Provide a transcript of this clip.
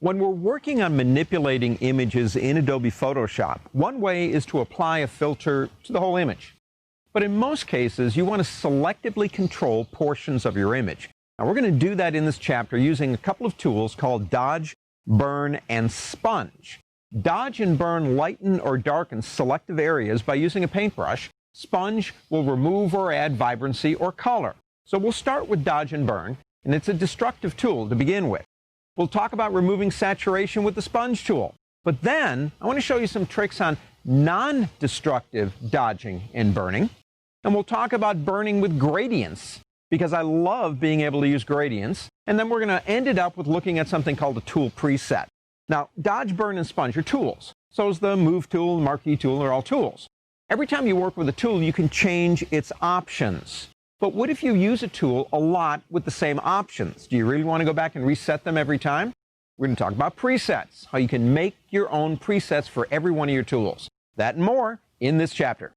When we're working on manipulating images in Adobe Photoshop, one way is to apply a filter to the whole image. But in most cases, you want to selectively control portions of your image. Now, we're going to do that in this chapter using a couple of tools called Dodge, Burn, and Sponge. Dodge and Burn lighten or darken selective areas by using a paintbrush. Sponge will remove or add vibrancy or color. So we'll start with Dodge and Burn, and it's a destructive tool to begin with. We'll talk about removing saturation with the Sponge tool. But then, I want to show you some tricks on non-destructive dodging and burning. And we'll talk about burning with gradients, because I love being able to use gradients. And then we're going to end it up with looking at something called a tool preset. Now, Dodge, Burn, and Sponge are tools. So is the Move tool, the Marquee tool, are all tools. Every time you work with a tool, you can change its options. But what if you use a tool a lot with the same options? Do you really want to go back and reset them every time? We're going to talk about presets, how you can make your own presets for every one of your tools. That and more in this chapter.